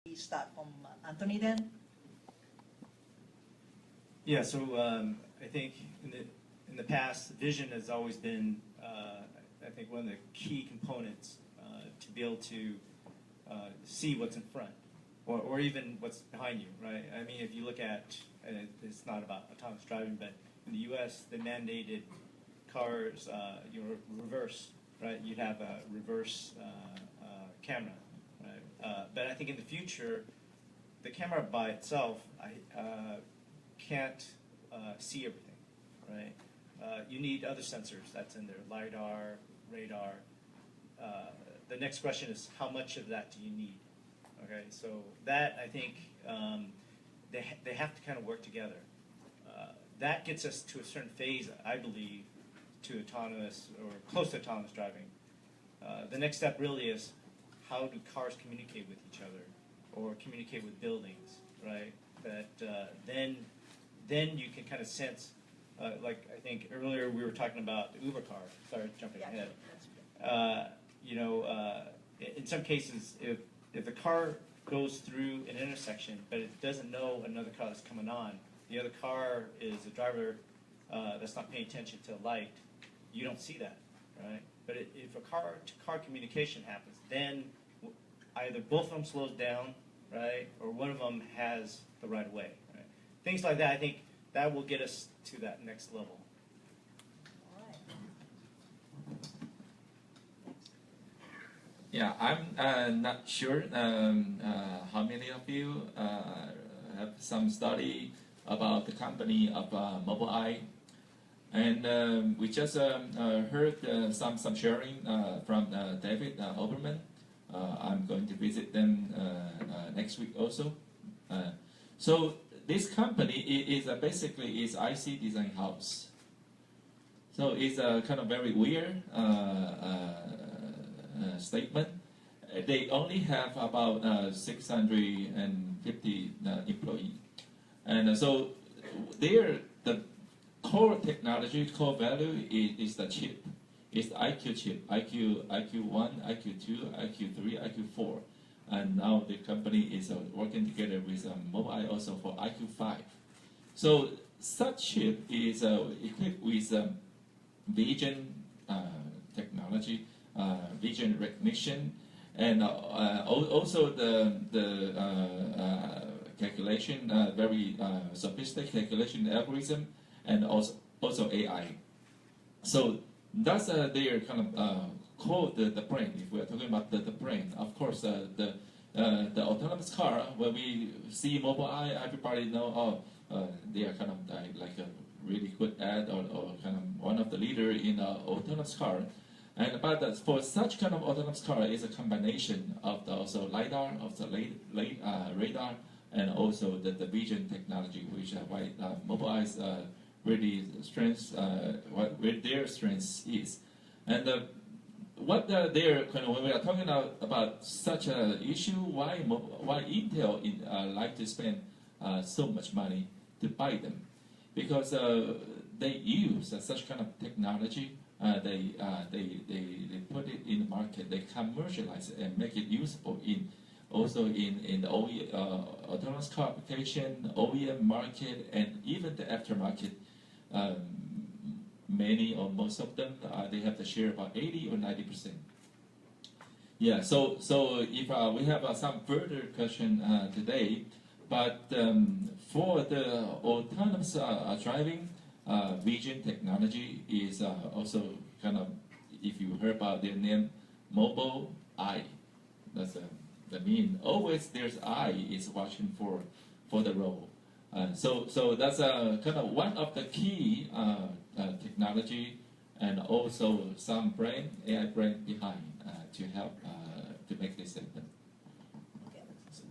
We start from Anthony then. Yeah, so I think in the past, vision has always been, I think, one of the key components to be able to see what's in front, or even what's behind you, right? I mean, if you look at, and it's not about autonomous driving, but in the U.S., they mandated cars, reverse, right? You'd have a reverse camera, right? But I think in the future, the camera by itself can't see everything, right? You need other sensors that's in there, LiDAR, radar. The next question is, how much of that do you need? Okay, so that, I think, they have to kind of work together. That gets us to a certain phase, I believe, to autonomous or close to autonomous driving. The next step really is, how do cars communicate with each other or communicate with buildings, right? That then you can kind of sense, like I think earlier we were talking about the Uber car. Sorry, jumping ahead. In some cases, if the car goes through an intersection, but it doesn't know another car that's coming on, the other car is a driver that's not paying attention to a light, you don't see that, right? But if a car-to-car communication happens, then either both of them slows down, right, or one of them has the right of way, right? Things like that, I think that will get us to that next level. Yeah, I'm not sure how many of you have some study about the company of Mobileye, and we just heard some sharing from David Oberman. I'm going to visit them next week also. So this company is basically is IC design house. So it's a kind of very weird statement. They only have about 650 employees, and so the core technology, core value is the chip. It's the IQ chip, IQ1, IQ2, IQ3, IQ4, and now the company is working together with Mobileye also for IQ5. So such chip is equipped with vision technology, vision recognition, and also the calculation, very sophisticated calculation algorithm, and also AI. So that's their kind of code, the brain. If we are talking about the brain, of course, the autonomous car. When we see Mobileye, everybody know, they are kind of like a really good ad or kind of one of the leader in autonomous car. And but for such kind of autonomous car is a combination of the also LiDAR, of the radar, and also the vision technology, which why Mobileye's really strengths, where their strengths is. And what they're kind of, when we are talking about such an issue, why Intel like to spend so much money to buy them? Because they use such kind of technology. They put it in the market. They commercialize it and make it usable also in the autonomous car application, OEM market, and even the aftermarket. Many or most of them, they have the share about 80 or 90%. Yeah. So if we have some further question today, but for the autonomous driving. Vision technology is also kind of, if you heard about their name, Mobileye. That's the mean. Always there's eye is watching for the road. So that's kind of one of the key technology, and also some brain, AI brain behind to help to make this happen.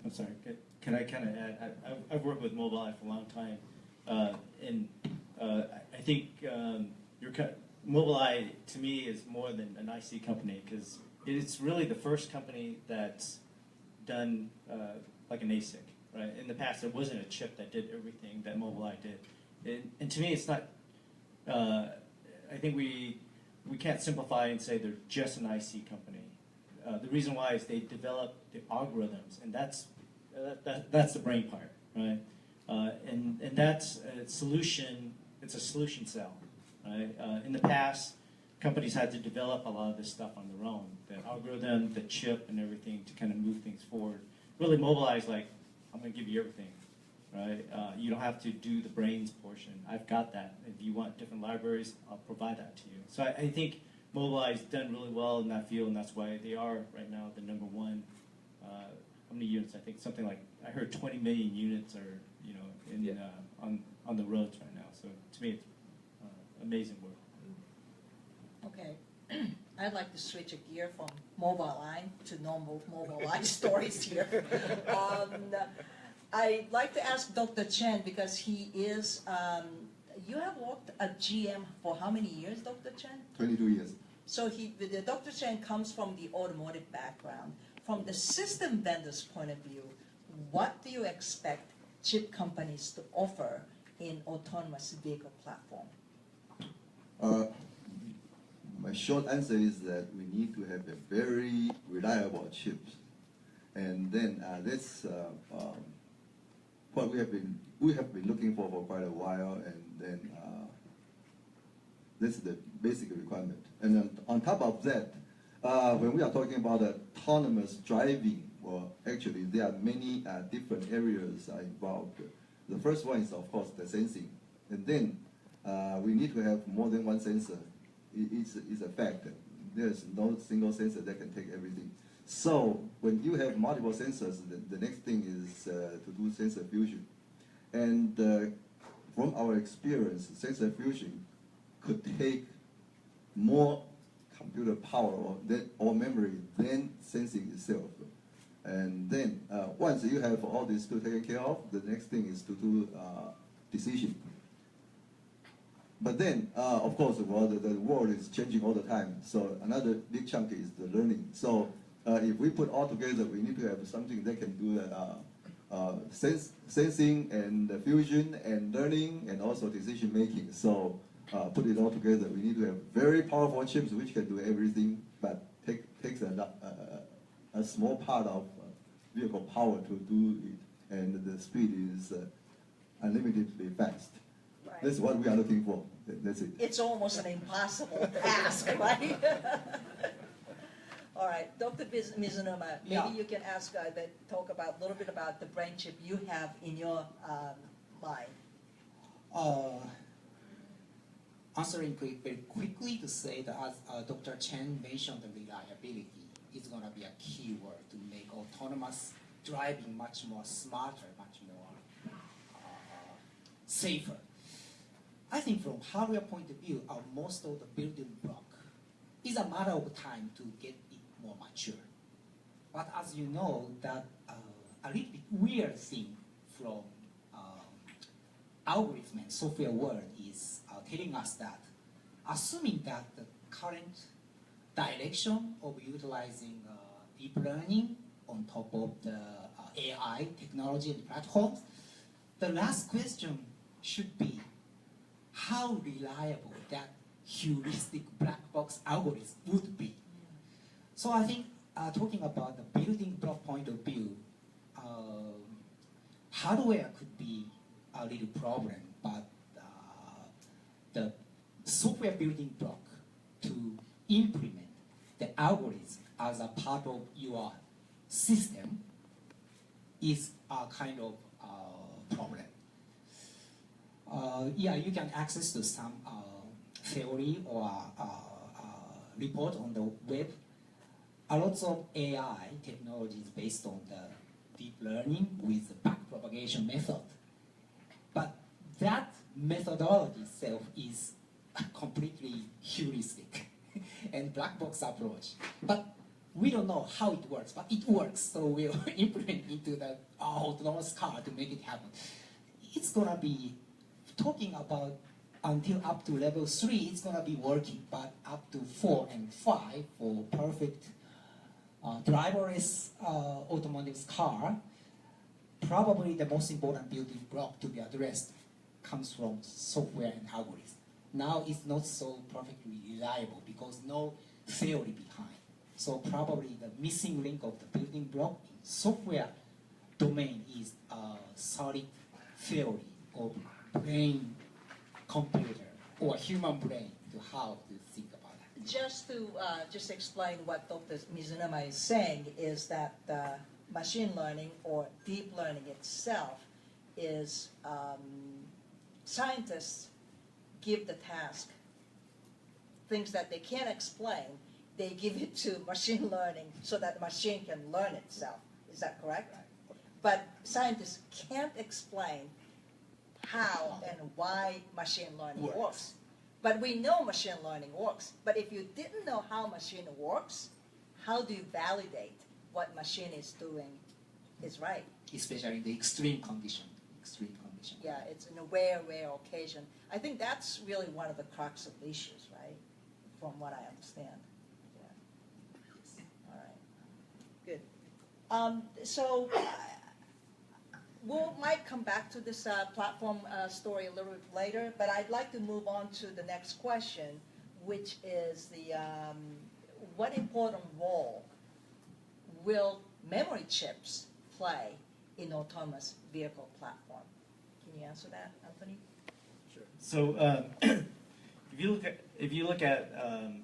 I'm sorry. Can I kind of add? I've worked with Mobileye for a long time, and I think Mobileye, to me, is more than an IC company, because it's really the first company that's done like an ASIC, right? In the past, there wasn't a chip that did everything that Mobileye did. And to me, it's not, I think we can't simplify and say they're just an IC company. The reason why is they develop the algorithms, and that's That's the brain part, right? And that's a solution. It's a solution sell, right? In the past, companies had to develop a lot of this stuff on their own, the algorithm, the chip, and everything to kind of move things forward. Really, Mobileye is like, I'm going to give you everything, right? You don't have to do the brains portion. I've got that. If you want different libraries, I'll provide that to you. So I think Mobileye's done really well in that field, and that's why they are right now the number one. How many units? I think something like, I heard 20 million units are, you know, in, on the roads right now. So to me, it's amazing work. Okay. I'd like to switch a gear from Mobileye to normal Mobileye stories here. I'd like to ask Dr. Chen, because he is, you have worked at GM for how many years, Dr. Chen? 22 years. So Dr. Chen comes from the automotive background. From the system vendor's point of view, what do you expect chip companies to offer in autonomous vehicle platform? My short answer is that we need to have a very reliable chips, and then that's what we have been looking for quite a while, and then that's the basic requirement. And then on top of that, when we are talking about autonomous driving, well, actually there are many different areas involved. The first one is, of course, the sensing, and then we need to have more than one sensor. It's a fact. There's no single sensor that can take everything. So when you have multiple sensors, the next thing is to do sensor fusion. And from our experience, sensor fusion could take more computer power or memory than sensing itself. And then once you have all these two taken care of, the next thing is to do decision. But then, of course, well, the world is changing all the time. So another big chunk is the learning. So if we put all together, we need to have something that can do sensing and fusion and learning and also decision making. So put it all together, we need to have very powerful chips which can do everything, but takes a small part of vehicle power to do it, and the speed is unlimitedly fast. Right. That's what we are looking for. That's it. It's almost an impossible task, right? All right, Dr. Mizunuma, maybe Yeah. you can talk about a little bit about the brain chip you have in your mind. Answering very quickly to say that as Dr. Chen mentioned, the reliability is going to be a key word to make autonomous driving much more smarter, much more safer. I think from hardware point of view, most of the building block is a matter of time to get it more mature. But as you know, that a little bit weird thing from algorithm and software world is telling us that, assuming that the current direction of utilizing deep learning on top of the AI technology and platforms, the last question should be how reliable that heuristic black box algorithm would be. So I think talking about the building block point of view, hardware could be a little problem, but the software building block to implement the algorithm as a part of your system is a kind of problem. Yeah, you can access to some theory or report on the web. A lot of AI technologies based on the deep learning with the backpropagation method. But that methodology itself is completely heuristic and black box approach. But we don't know how it works, but it works, so we'll implement into the autonomous car to make it happen. It's gonna be talking about until up to level 3, it's gonna be working, but up to 4 and 5 for perfect driverless autonomous car, probably the most important building block to be addressed comes from software and algorithm. Now it's not so perfectly reliable because no theory behind. So probably the missing link of the building block in software domain is solid theory of brain computer or human brain. To how to think about that? Just to just explain what Dr. Mizunuma is saying is that machine learning or deep learning itself is scientists give the task, things that they can't explain, they give it to machine learning so that the machine can learn itself. Is that correct? But scientists can't explain how and why machine learning works. But we know machine learning works. But if you didn't know how machine works, how do you validate what machine is doing is right? Especially in the extreme condition. Extreme condition. Yeah, it's in a rare occasion. I think that's really one of the crux of the issues, right? From what I understand. Yeah. All right. Good. So we might come back to this platform story a little bit later, but I'd like to move on to the next question, which is the what important role will memory chips play in autonomous vehicle platform? Can you answer that, Anthony? Sure. So if you look at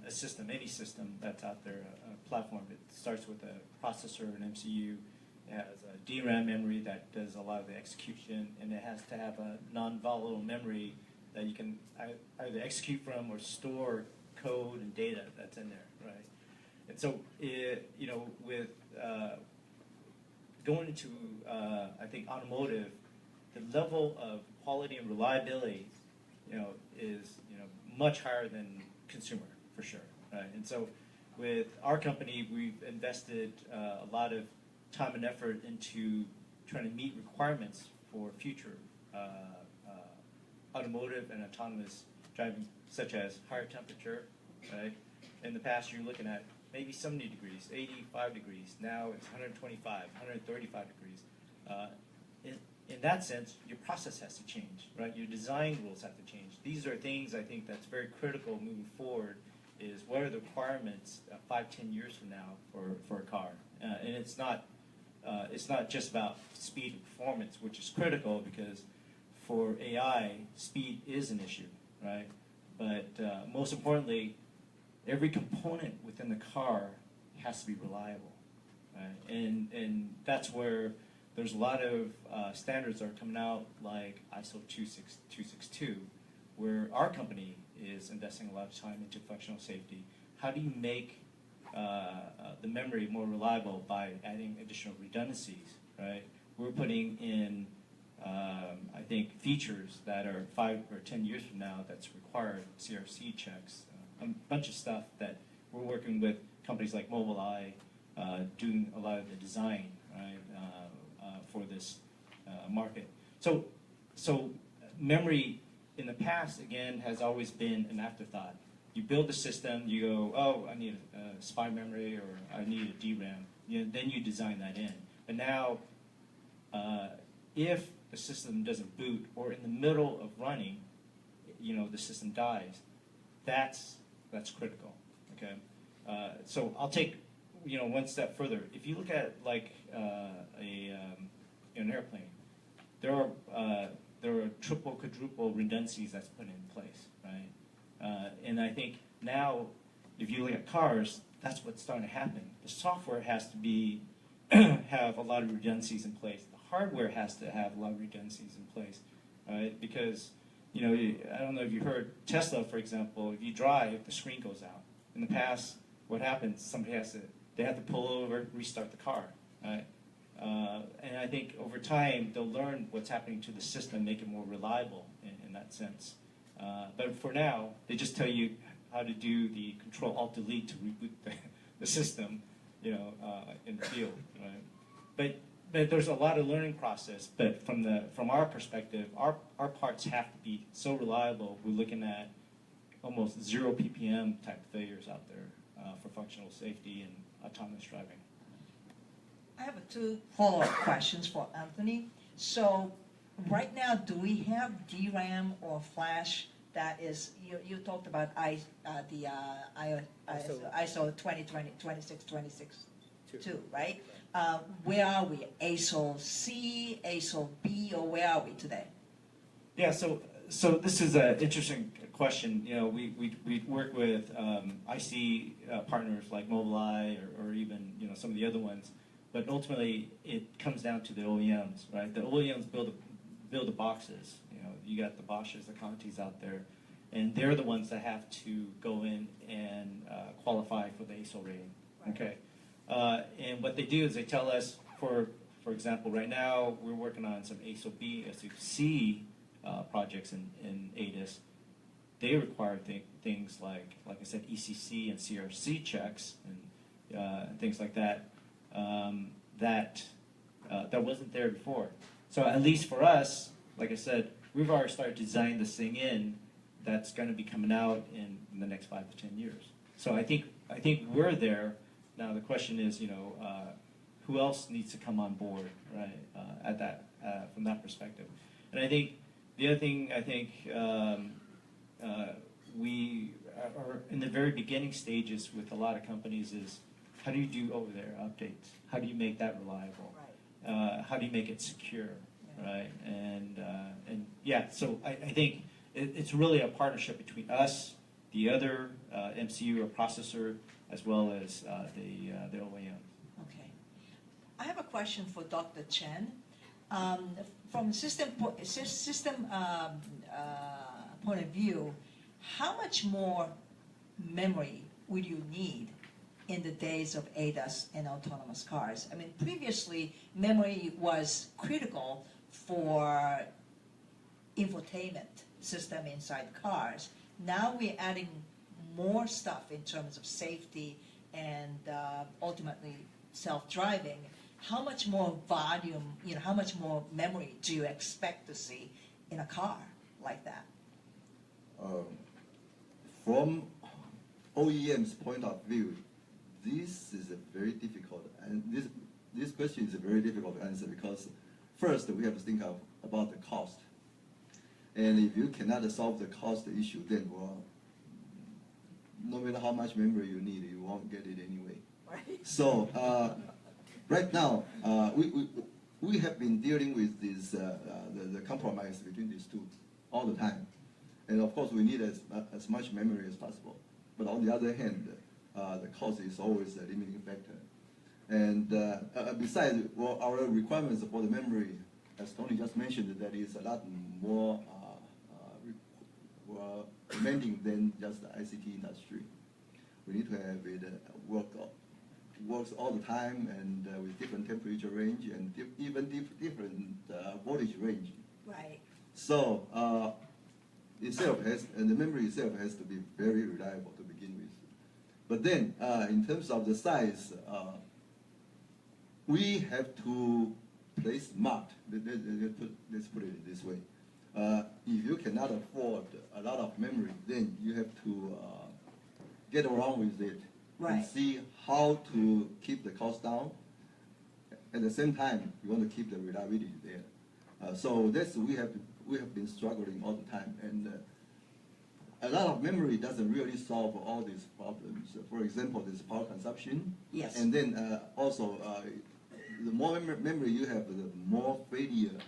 a system, any system that's out there, a platform, it starts with a processor, an MCU. It has a DRAM memory that does a lot of the execution, and it has to have a non-volatile memory that you can either execute from or store code and data that's in there, right? And so, with going into, I think, automotive, the level of quality and reliability, is much higher than consumer for sure, right? And so, with our company, we've invested a lot of time and effort into trying to meet requirements for future automotive and autonomous driving, such as higher temperature, right? In the past, you're looking at maybe 70 degrees, 85 degrees. Now it's 125, 135 degrees. In that sense, your process has to change, right? Your design rules have to change. These are things I think that's very critical moving forward, is what are the requirements 5-10 years from now for a car? And it's not just about speed and performance, which is critical because for AI, speed is an issue, right? But most importantly, every component within the car has to be reliable, right? And that's where there's a lot of standards that are coming out, like ISO 26262, where our company is investing a lot of time into functional safety. How do you make the memory more reliable by adding additional redundancies, right? We're putting in, I think, features that are 5 or 10 years from now that's required, CRC checks, a bunch of stuff that we're working with companies like Mobileye, doing a lot of the design, right, for this market. So memory in the past, again, has always been an afterthought. You build the system, you go, oh, I need a SPI memory or I need a DRAM. Then you design that in. But now, if the system doesn't boot or in the middle of running, the system dies, that's critical. Okay, so I'll take one step further. If you look at like an airplane, there are triple, quadruple redundancies that's put in place, right? And I think now, if you look at cars, that's what's starting to happen. The software has to be have a lot of redundancies in place. The hardware has to have a lot of redundancies in place, right? Because I don't know if you heard Tesla, for example. If you drive, the screen goes out. In the past, what happens? They have to pull over, restart the car, right? And I think over time they'll learn what's happening to the system, make it more reliable in that sense. But for now, they just tell you how to do the Control-Alt-Delete to reboot the system, in the field, right? But there's a lot of learning process. But from our perspective, our parts have to be so reliable. We're looking at almost 0 ppm type failures out there for functional safety and autonomous driving. I have 2 follow-up questions for Anthony. So right now, do we have DRAM or flash that is, you talked about ISO 26262, right? where are we? ASIL C, ASIL B, or where are we today? Yeah, so this is an interesting question. You know, we work with IC partners like Mobileye or even some of the other ones, but ultimately it comes down to the OEMs, right? The OEMs build the boxes. You got the Bosches, the Contis out there, and they're the ones that have to go in and qualify for the ASIL rating. Right. Okay, and what they do is they tell us, for example, right now we're working on some ASIL B, ASIL C projects in ADAS. They require things like I said, ECC and CRC checks and things like that. That wasn't there before. So at least for us, like I said, we've already started to design this thing in that's going to be coming out in the next 5 to 10 years. So I think we're there. Now the question is, who else needs to come on board, right? From that perspective, and I think the other thing we are in the very beginning stages with a lot of companies is how do you do over-the-air updates? How do you make that reliable? Right. How do you make it secure? Right, and yeah, so I think it's really a partnership between us, the other MCU or processor, as well as the OEM. Okay. I have a question for Dr. Chen. From system point of view, how much more memory would you need in the days of ADAS and autonomous cars? I mean, previously, memory was critical for infotainment system inside cars. Now we're adding more stuff in terms of safety and ultimately self-driving. How much more volume, how much more memory do you expect to see in a car like that? From OEM's point of view, this is a very difficult, and this question is a very difficult to answer because first we have to think about the cost. And if you cannot solve the cost issue, then no matter how much memory you need, you won't get it anyway. Right. So right now, we have been dealing with this the compromise between these two all the time. And of course, we need as much memory as possible. But on the other hand, the cost is always a limiting factor. And besides, our requirements for the memory, as Tony just mentioned, that is a lot more demanding than just the ICT industry. We need to have it works all the time and with different temperature range and even different voltage range. Right. So the memory itself has to be very reliable to begin with. But then, in terms of the size, we have to play smart. Let's put it this way. If you cannot afford a lot of memory, then you have to get around with it and see how to keep the cost down. At the same time, you want to keep the reliability there. So that's we have been struggling all the time, and a lot of memory doesn't really solve all these problems. For example, there's power consumption. Yes. And then also, the more memory you have, the more failure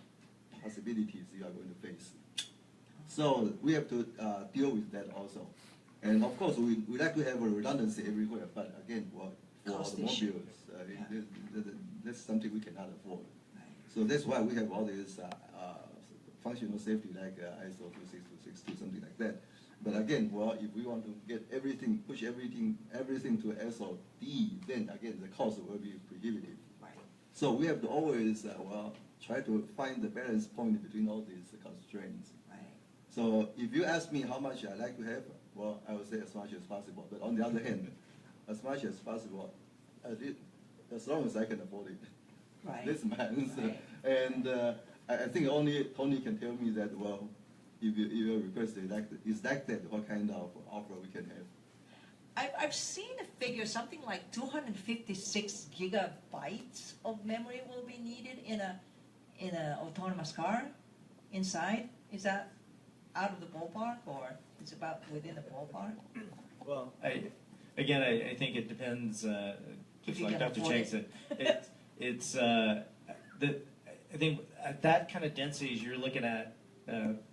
possibilities you are going to face. So we have to deal with that also. And of course, we like to have a redundancy everywhere, but again, for automobiles, that's something we cannot afford. Right. So that's why we have all these functional safety like ISO 26262, something like that. But again, if we want to get everything, push everything to SOD, then again, the cost will be prohibitive. Right. So we have to always, try to find the balance point between all these constraints. Right. So if you ask me how much I like to have, I would say as much as possible. But on the other hand, as much as possible, as long as I can afford it. Right. That's my answer. Right. And I think only Tony can tell me that, if you request is like that, what kind of offer we can have. I've seen a figure, something like 256 gigabytes of memory will be needed in a autonomous car inside. Is that out of the ballpark, or is it about within the ballpark? Well, I think it depends. Just like Dr. Chang said, it's I think at that kind of densities, you're looking at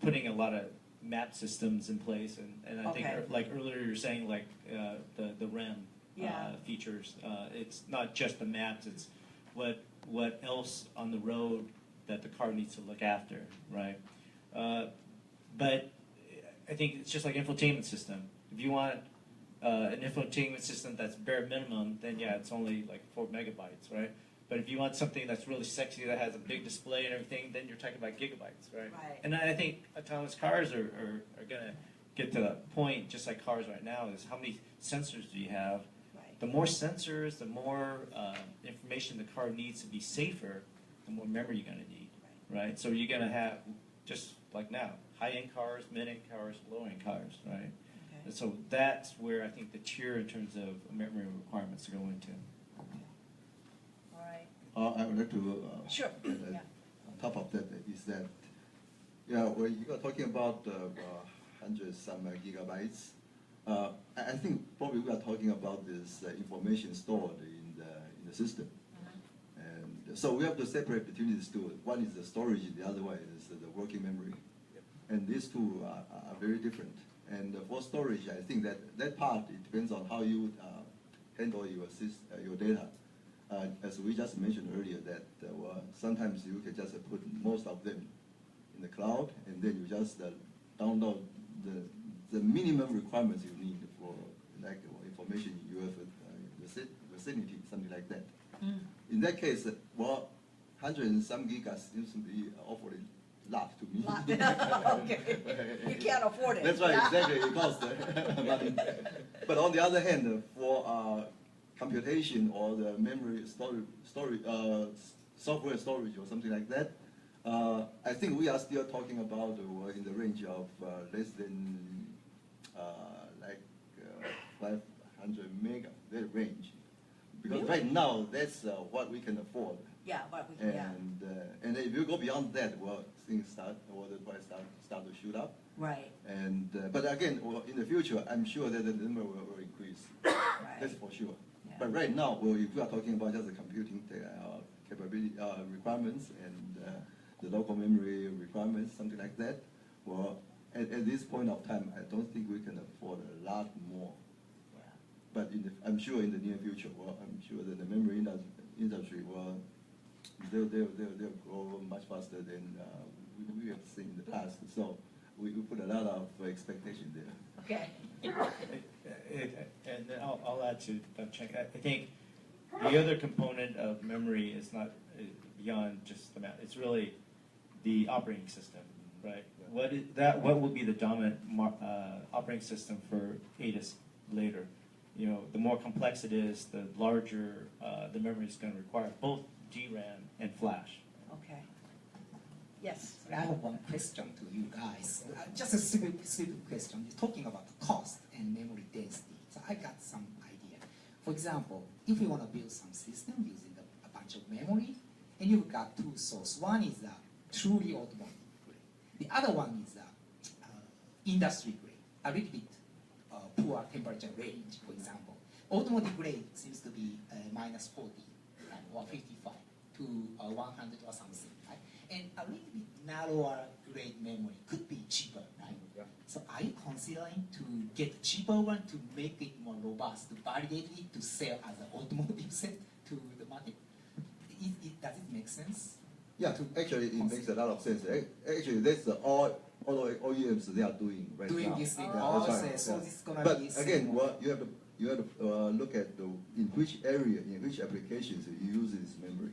putting a lot of map systems in place, and I think Okay. like earlier you're saying like the REM Yeah. features. It's not just the maps; it's what else on the road that the car needs to look after, right? But I think it's just like infotainment system. If you want an infotainment system that's bare minimum, then yeah, it's only like 4 megabytes, right? But if you want something that's really sexy, that has a big display and everything, then you're talking about gigabytes, right? Right. And I think autonomous cars are going to get to that point, just like cars right now, is how many sensors do you have? Right. The more sensors, the more information the car needs to be safer, the more memory you're going to need, right? So you're going to have, just like now, high-end cars, mid-end cars, low-end cars, right? Okay. And so that's where I think the tier in terms of memory requirements go into. All right. I would like to Sure. add Yeah. on top of that is that, yeah, when you are talking about hundreds some gigabytes, I think probably we are talking about this information stored in the system. And so we have to separate between these two. One is the storage, the other one is the working memory. And these two are very different. And for storage, I think that part, it depends on how you handle your data. As we just mentioned earlier, that sometimes you can just put most of them in the cloud, and then you just download the minimum requirements you need for like information you have vicinity, something like that. In that case, 100 and some gigas seems to be awfully lot to me. Okay. You can't afford it. That's right, Yeah. exactly. It costs money. But on the other hand, for computation or the memory software storage or something like that, I think we are still talking about in the range of less than 500 mega, that range. Because Really? right now, that's what we can afford. Yeah, but we can, yeah. And if you go beyond that, things start, or the price start to shoot up. Right. And but again, in the future, I'm sure that the number will increase. Right. That's for sure. Yeah. But right now, if we are talking about just the computing capability requirements and the local memory requirements, something like that, at this point of time, I don't think we can afford a lot more. Yeah. But I'm sure in the near future, I'm sure that the memory industry will they'll grow much faster than we have seen in the past. So we put a lot of expectation there. Okay. And then I'll add to Dr. Cheng. I think the other component of memory is not beyond just the map. It's really the operating system, right? What will be the dominant operating system for ADAS later? You know, the more complex it is, the larger the memory is going to require, both DRAM and flash. Okay. Yes. I have one question to you guys. Just a simple question. You're talking about the cost and memory density. So I got some idea. For example, if you want to build some system using a bunch of memory, and you've got two sources. One is truly automotive grade. The other one is industry grade, a little bit poor temperature range, for example. Automotive grade seems to be minus 40 or 55 to 100 or something, right? And a little bit narrower grade memory could be cheaper, right? Yeah. So are you considering to get cheaper one to make it more robust, to validate it, to sell as an automotive set to the market? Does it make sense? Yeah, actually, it makes a lot of sense. Actually, that's all OEMs they are doing right now. Doing this in Yeah, that's right. so Yeah. it's gonna But be again, similar. you have to look at in which area, in which applications you use this memory.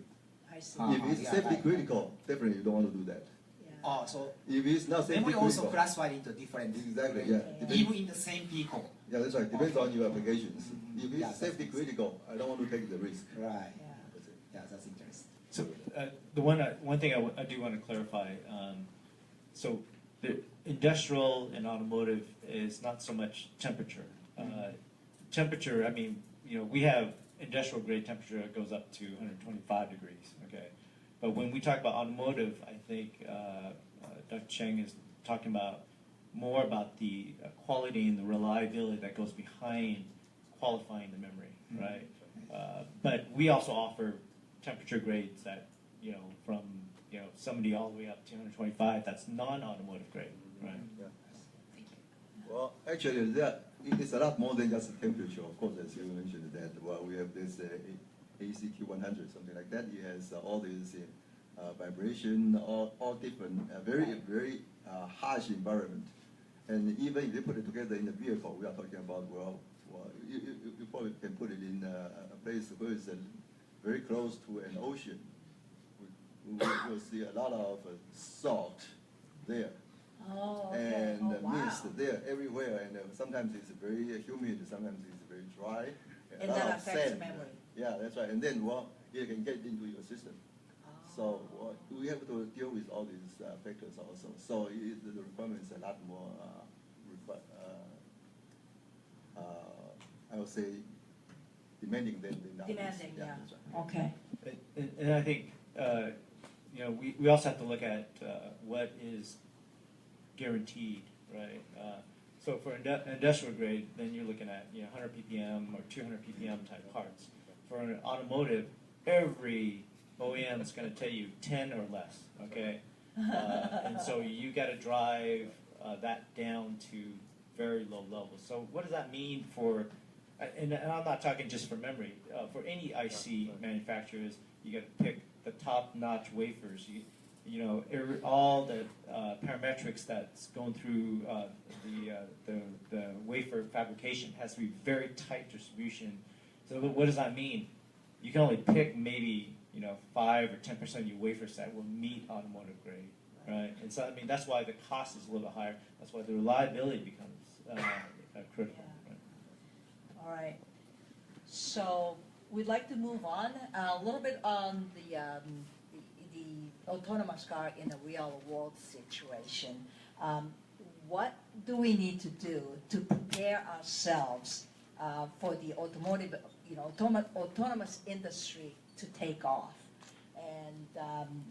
I see. Uh-huh. If it's Yeah, safety right. critical, definitely you don't want to do that. Yeah. Oh, so If it's not safety memory critical, also classified into different. exactly, grade, yeah. Even in the same vehicle. Yeah, that's right. Depends on your applications. Mhm. If Yeah, it's safety that's- critical, I don't want to take the risk. Right. Yeah. That's it. Yeah, that's interesting. So the one thing I do want to clarify. So the industrial and automotive is not so much temperature. Temperature. I mean, you know, we have industrial grade temperature that goes up to 125 degrees. Okay, but when we talk about automotive, I think Dr. Cheng is talking about more about the quality and the reliability that goes behind qualifying the memory, right? But we also offer temperature grades that, from, 70 all the way up to 125, that's non-automotive grade, right? Yeah. Well, actually, it's a lot more than just temperature. Of course, as you mentioned that, well, we have this ACT 100, something like that. It has all these vibration, all different, very harsh environment. And even if you put it together in the vehicle, we are talking about, well, you probably can put it in a place where it's very close to an ocean. We'll see a lot of salt there. Oh, okay. And wow. mist there everywhere, and sometimes it's very humid, sometimes it's very dry. And a lot that of affects sand. memory. Yeah, that's right. And then, well, it can get into your system. So we have to deal with all these factors also. So the requirement is a lot more, I would say, demanding than the others. Demanding, yeah. That's right. Okay. And I think, we also have to look at what is guaranteed, right? So for industrial grade, then you're looking at 100 ppm or 200 ppm type parts. For an automotive, every OEM is going to tell you 10 or less, okay? And so you got to drive that down to very low levels. So what does that mean for, and I'm not talking just for memory, for any IC manufacturers, you got to pick the top-notch wafers. All the parametrics that's going through the wafer fabrication has to be very tight distribution. So what does that mean? You can only pick maybe 5 or 10% of your wafer set will meet automotive grade, right? And so that's why the cost is a little bit higher. That's why the reliability becomes critical. Yeah. Right? All right. So we'd like to move on a little bit on the autonomous car in a real world situation. What do we need to do to prepare ourselves for the automotive, autonomous industry to take off? And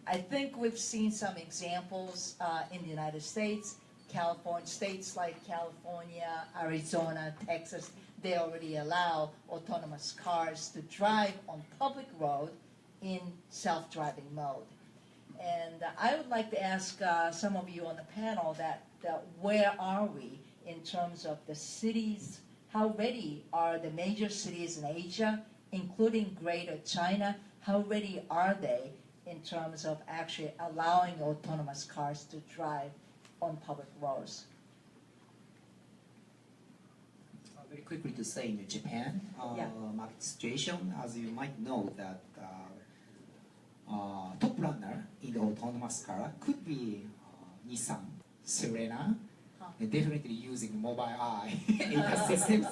I think we've seen some examples in the United States, states like California, Arizona, Texas, they already allow autonomous cars to drive on public road in self-driving mode. And I would like to ask some of you on the panel that where are we in terms of the cities? How ready are the major cities in Asia, including Greater China? How ready are they in terms of actually allowing autonomous cars to drive on public roads? Very quickly to say, in Japan market situation, as you might know, that top runner in the autonomous car could be Nissan Serena, and definitely using Mobileye ADAS systems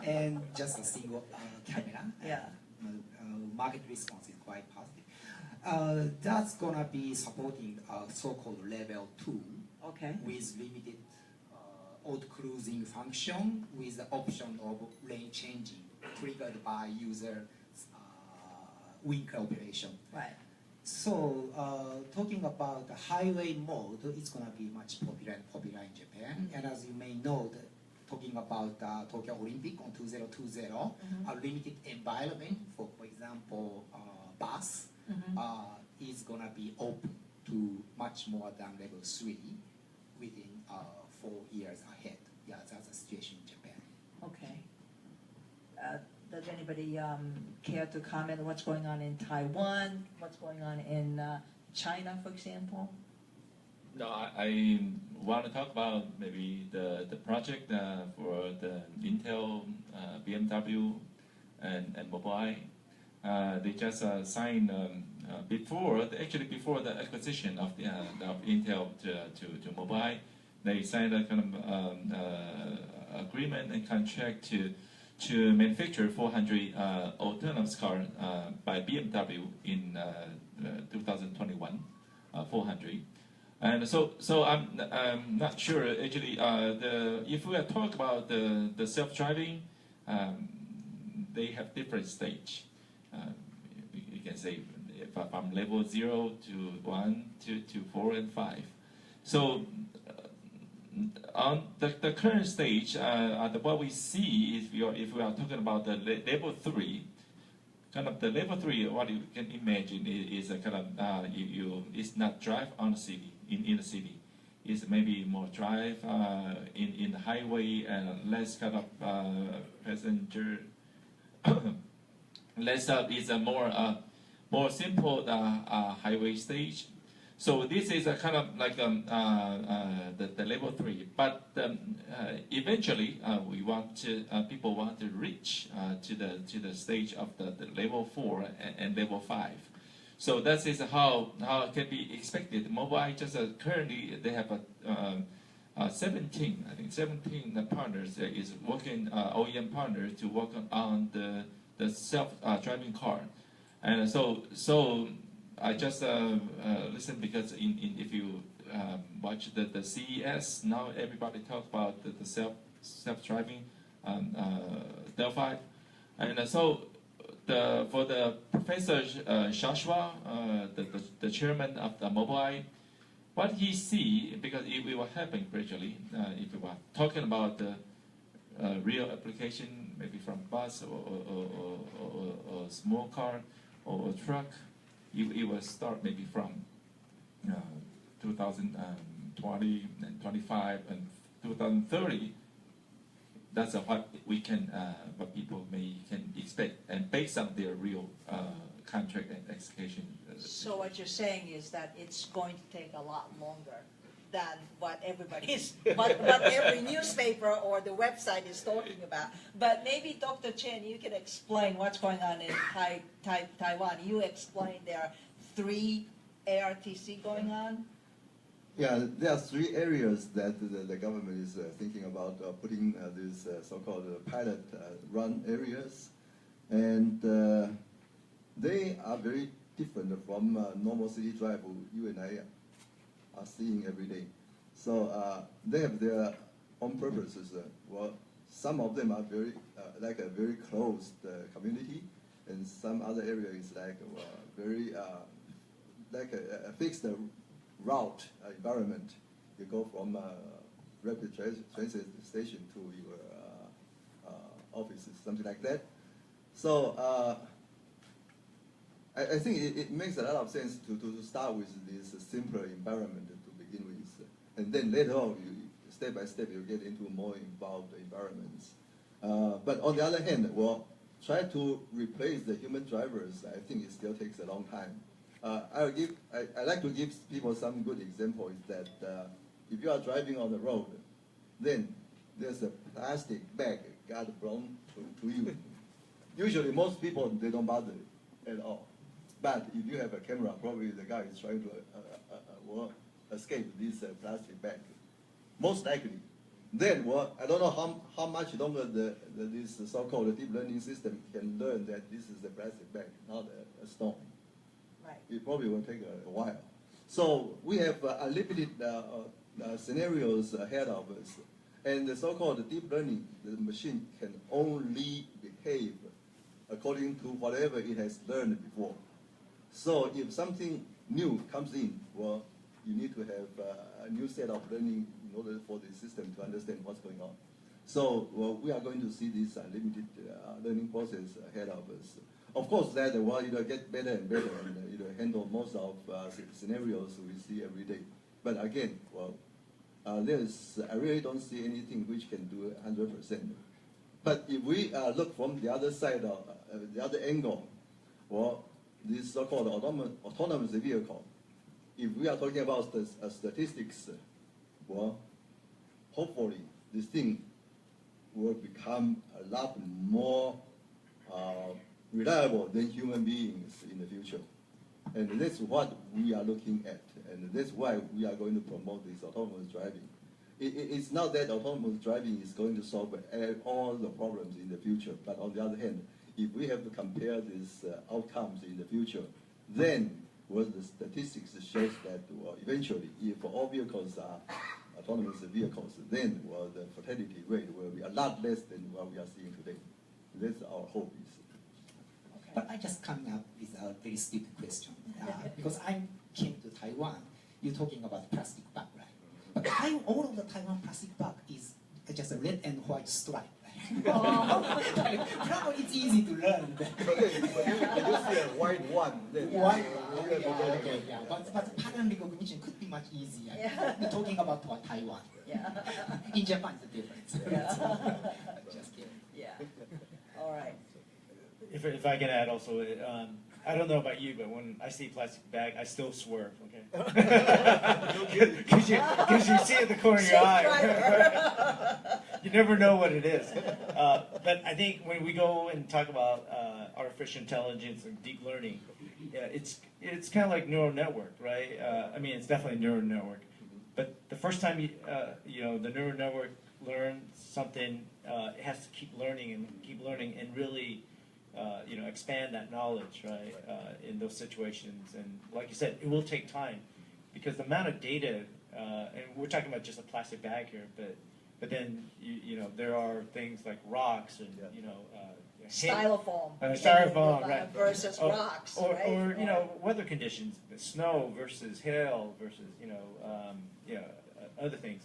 and just a single camera. Yeah. Market response is quite positive. That's gonna be supporting a so-called level 2 Okay. with limited auto cruising function with the option of lane changing triggered by user wind operation. Right. So talking about the highway mode, it's going to be much popular in Japan. And as you may know, talking about Tokyo Olympic on 2020, a limited environment for example, bus is going to be open to much more than level 3 within 4 years ahead. Yeah, that's the situation in Japan. Okay. Does anybody care to comment on what's going on in Taiwan? What's going on in China, for example? No, I want to talk about maybe the project for the Intel, BMW, and Mobileye. They just signed before the acquisition of Intel to Mobileye. They signed a kind of agreement and contract to manufacture 400 autonomous cars by BMW in 2021, 400. And so I'm not sure actually. If we are talking about the self-driving, they have different stage. You can say from level 0 to 1 to 4 and 5. So on the current stage, what we see is if we are talking about the level 3, kind of the level 3, what you can imagine is a kind of it's not drive on the city in the city. It's maybe more drive in the highway and less kind of passenger. Less is a more simple highway stage. So this is a kind of like the level 3, but eventually we want to people want to reach to the stage of the level 4 and level 5. So that is how it can be expected. Mobileye just currently they have 17 partners is working OEM partners to work on the self-driving car, and so. I just listened because if you watch the CES, now everybody talks about the self-driving Delphi, and so for the Professor Shashwa, the chairman of the Mobileye, what he see, because it will happen gradually, if we were talking about the real application, maybe from bus or small car or truck. It will start maybe from 2020 and 25 and 2030. That's what we can, what people can expect, and based on their real contract and execution. So what you're saying is that it's going to take a lot longer than what what every newspaper or the website is talking about. But maybe Dr. Chen, you can explain what's going on in Taiwan. You explained there are 3 ARTC going on. Yeah, there are 3 areas that the government is thinking about putting these so-called pilot run areas, and they are very different from normal city drive you and I are seeing every day. So they have their own purposes. Well, some of them are very like a very closed community, and some other area is like very like a fixed route environment. You go from rapid transit station to your offices, something like that. So I think it makes a lot of sense to start with this simpler environment to begin with, and then later on, step by step, you get into more involved environments. But on the other hand, well, try to replace the human drivers. I think it still takes a long time. I like to give people some good example. Is that if you are driving on the road, then there's a plastic bag got blown to you. Usually, most people they don't bother at all. But if you have a camera, probably the guy is trying to escape this plastic bag. Most likely. Then, well, I don't know how much longer this so-called deep learning system can learn that this is a plastic bag, not a stone. Right. It probably will take a while. So we have unlimited scenarios ahead of us. And the so-called deep learning, the machine can only behave according to whatever it has learned before. So if something new comes in, well, you need to have a new set of learning in order for the system to understand what's going on. So well, we are going to see this unlimited learning process ahead of us. Of course, that well, it'll get better and better, and it'll handle most of scenarios we see every day. But again, well, I really don't see anything which can do 100%. But if we look from the other side, the other angle, well, this so-called autonomous vehicle, if we are talking about statistics, well, hopefully this thing will become a lot more reliable than human beings in the future. And that's what we are looking at, and that's why we are going to promote this autonomous driving. It's not that autonomous driving is going to solve all the problems in the future, but on the other hand, if we have to compare these outcomes in the future, then well, the statistics shows that well, eventually, if all vehicles are autonomous vehicles, then well, the fatality rate will be a lot less than what we are seeing today. That's our hope. But I just coming up with a very stupid question. Because I came to Taiwan, you're talking about plastic bag, right? But all of the Taiwan plastic bag is just a red and white stripe. Probably it's easy to learn. Okay, but you see a white one, then Why? you have to Okay, yeah. But pattern recognition could be much easier. Yeah. We're talking about Taiwan. Yeah. In Japan, it's different. Yeah. Just kidding. Yeah. All right. If I can add also, I don't know about you, but when I see plastic bag, I still swerve. Okay, because you see it in the corner of your eye. You never know what it is. But I think when we go and talk about artificial intelligence and deep learning, it's kind of like neural network, right? I mean, it's definitely a neural network. But the first time the neural network learns something, it has to keep learning and really expand that knowledge, right, in those situations. And like you said, it will take time because the amount of data, and we're talking about just a plastic bag here, but then there are things like rocks and Styrofoam. Styrofoam, right? Versus rocks, right? Or weather conditions, snow versus hail versus other things.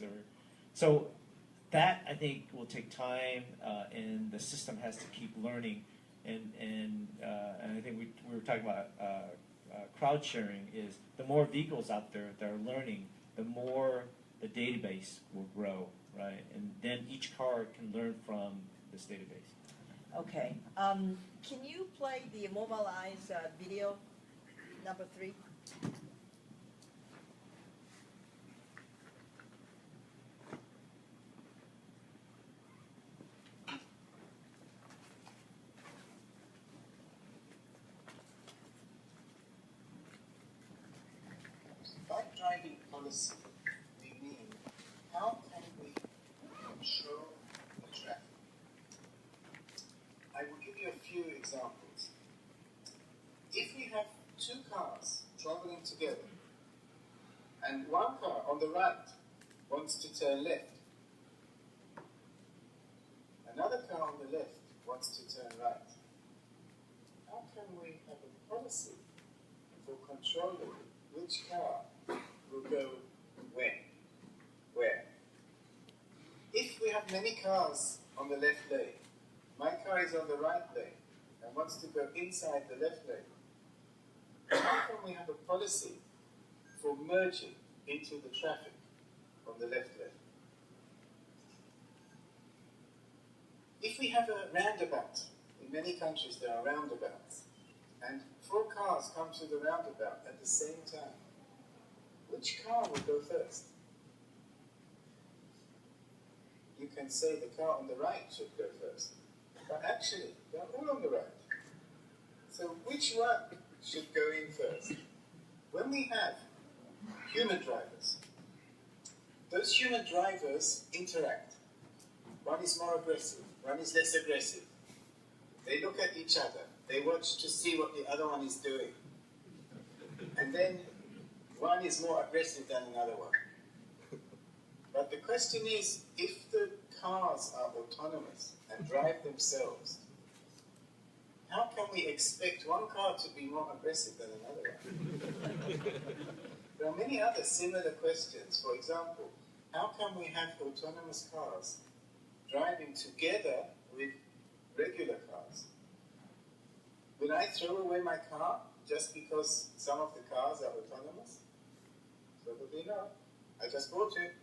So that I think will take time, and the system has to keep learning. And I think we were talking about crowd sharing. Is the more vehicles out there that are learning, the more the database will grow, right? And then each car can learn from this database. Okay. Can you play the Mobileye's video number 3? By driving policy, we mean how can we control the traffic? I will give you a few examples. If we have 2 cars traveling together, and one car on the right wants to turn left, another car on the left wants to turn right, how can we have a policy for controlling which car will go when? Where? If we have many cars on the left lane, my car is on the right lane and wants to go inside the left lane, how can we have a policy for merging into the traffic on the left lane? If we have a roundabout, in many countries there are roundabouts, and 4 cars come to the roundabout at the same time, which car will go first? You can say the car on the right should go first, but actually they're all on the right. So which one should go in first? When we have human drivers, those human drivers interact. One is more aggressive, one is less aggressive. They look at each other. They watch to see what the other one is doing. And then one is more aggressive than another one. But the question is, if the cars are autonomous and drive themselves, how can we expect one car to be more aggressive than another one? There are many other similar questions. For example, how can we have autonomous cars driving together with regular cars? Will I throw away my car just because some of the cars are autonomous? Probably not. I just bought it.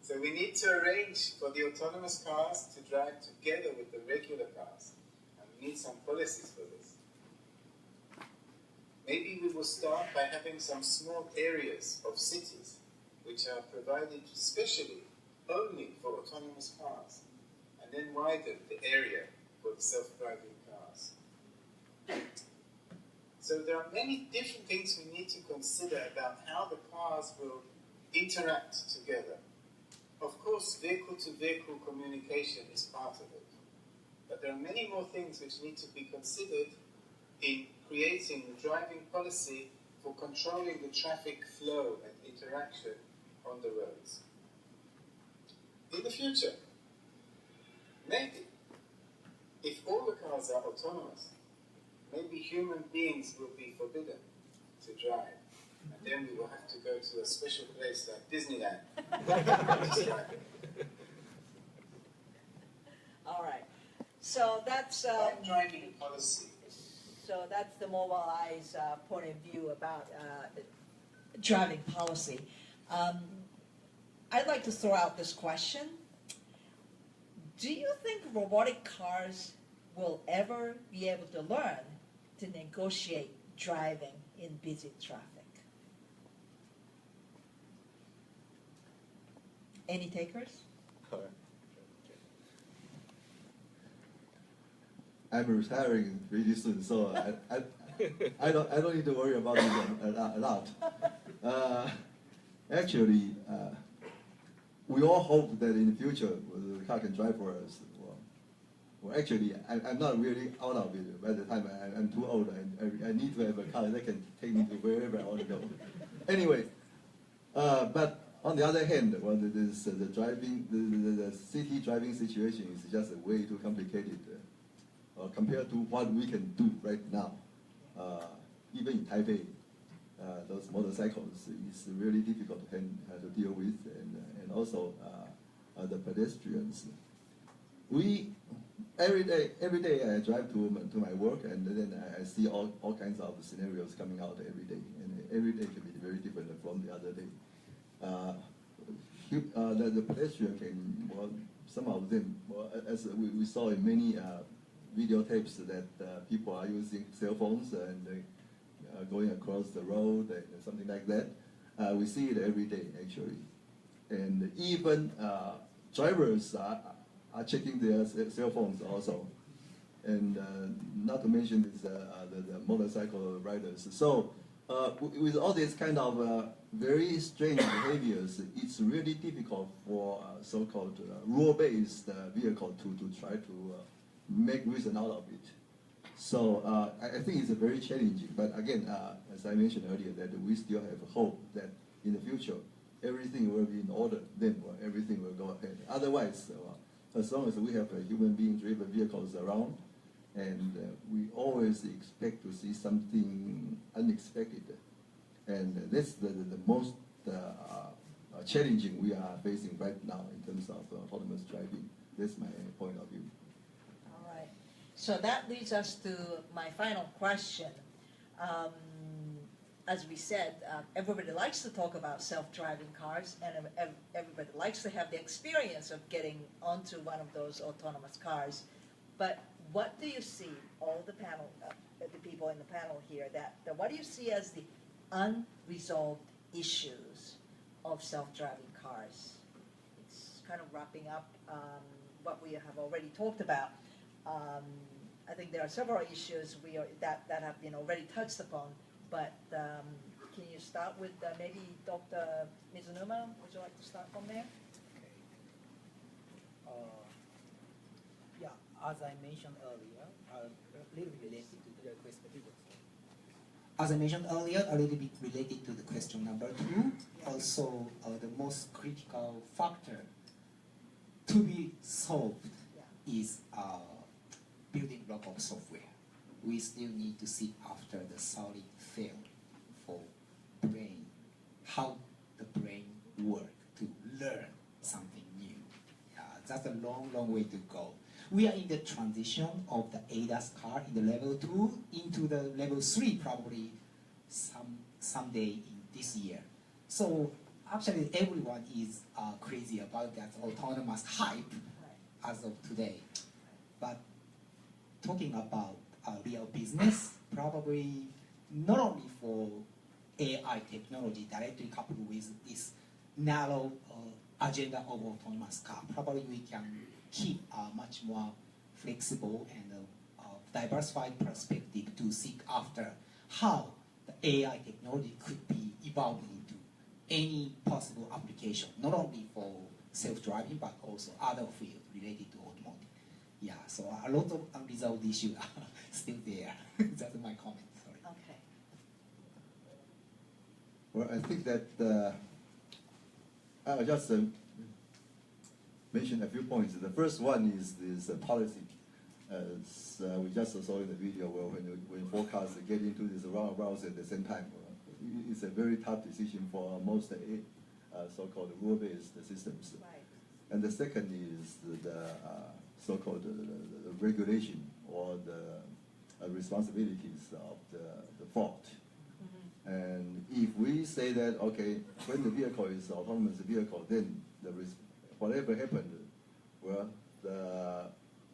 So we need to arrange for the autonomous cars to drive together with the regular cars. And we need some policies for this. Maybe we will start by having some small areas of cities which are provided specially only for autonomous cars, and then widen the area for the self-driving cars. So there are many different things we need to consider about how the cars will interact together. Of course, vehicle-to-vehicle communication is part of it, but there are many more things which need to be considered in creating the driving policy for controlling the traffic flow and interaction on the roads. In the future, maybe, if all the cars are autonomous, maybe human beings will be forbidden to drive. And then we will have to go to a special place like Disneyland. So that's I'm driving policy. so that's the Mobileye's point of view about driving policy. I'd like to throw out this question. Do you think robotic cars will ever be able to learn to negotiate driving in busy traffic? Any takers? I'm retiring really soon, so I don't need to worry about it a lot. Actually, we all hope that in the future the car can drive for us. Well, actually, I'm not really out of it. By the time I'm too old, I need to have a car that can take me to wherever I want to go. Anyway, but on the other hand, well, the driving, the city driving situation is just way too complicated compared to what we can do right now. Even in Taipei, those motorcycles is really difficult to deal with, and also the pedestrians. Every day I drive to my work, and then I see all kinds of scenarios coming out every day, and every day can be very different from the other day. The pedestrian can, well, some of them, well, as we saw in many videotapes, that people are using cell phones and going across the road and something like that. We see it every day, actually. And even drivers are checking their cell phones also. And not to mention this, the motorcycle riders. So with all these kind of very strange behaviors, it's really difficult for so-called rule-based vehicle to try to make reason out of it. So I think it's very challenging. But again, as I mentioned earlier, that we still have hope that in the future everything will be in order. Then everything will go ahead. Otherwise, as long as we have human being-driven vehicles around, and we always expect to see something unexpected, and that's the most challenging we are facing right now in terms of autonomous driving. That's my point of view. All right. So that leads us to my final question. As we said, everybody likes to talk about self-driving cars, and everybody likes to have the experience of getting onto one of those autonomous cars. But what do you see, all the panel, the people in the panel here, what do you see as the unresolved issues of self-driving cars? It's kind of wrapping up what we have already talked about. I think there are several issues that have been already touched upon, but can you start with maybe Dr. Mizunuma? Would you like to start from there? Yeah, as I mentioned earlier, a little bit related to the question. As I mentioned earlier, a little bit related to the question number 2. Also, the most critical factor to be solved is building block of software. We still need to see after the solid fail for brain, how the brain works to learn something new. That's a long, long way to go. We are in the transition of the ADAS car in the level 2 into the level 3 probably someday in this year. So actually everyone is crazy about that autonomous hype as of today. But talking about real business, probably not only for AI technology directly coupled with this narrow agenda of autonomous car, probably we can keep a much more flexible and diversified perspective to seek after how the AI technology could be evolved into any possible application, not only for self-driving but also other fields related to automotive. Yeah, so a lot of unresolved issues are still there. That's my comment. Sorry. Okay. Well, I think that I'll just mention a few points. The first one is this policy. As we just saw in the video, well, when four cars get into these rounds at the same time, it's a very tough decision for most so-called rule-based systems. Right. And the second is the so-called regulation or the responsibilities of the fault. And if we say that, okay, when the vehicle is autonomous vehicle, then whatever happened, well, the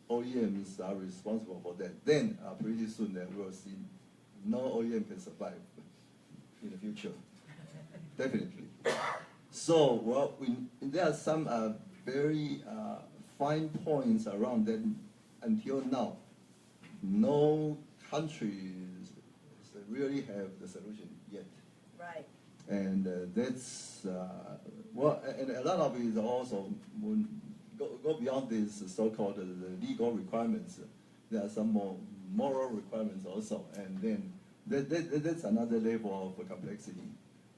OEMs are responsible for that. Then pretty soon that we'll see no OEM can survive in the future, definitely. So, well, there are some very fine points around that. Until now, no country really have the solution yet. Right. And that's, well, and a lot of it is also, go beyond this so-called the legal requirements. There are some more moral requirements also. And then that's another level of complexity.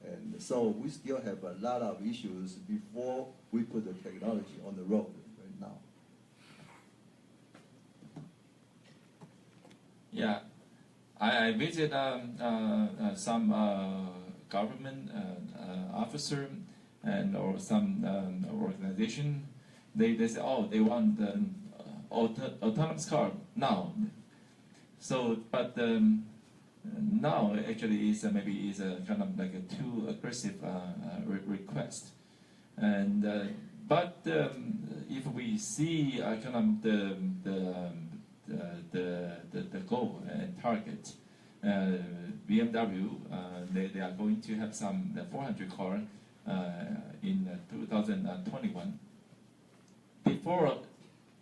And so we still have a lot of issues before we put the technology on the road right now. Yeah, I visit some government officer and or some organization. They say, oh, they want autonomous car now. So, but now actually is maybe is a kind of like a too aggressive request. And but if we see kind of the goal and target, BMW they are going to have some 400 car in 2021. Before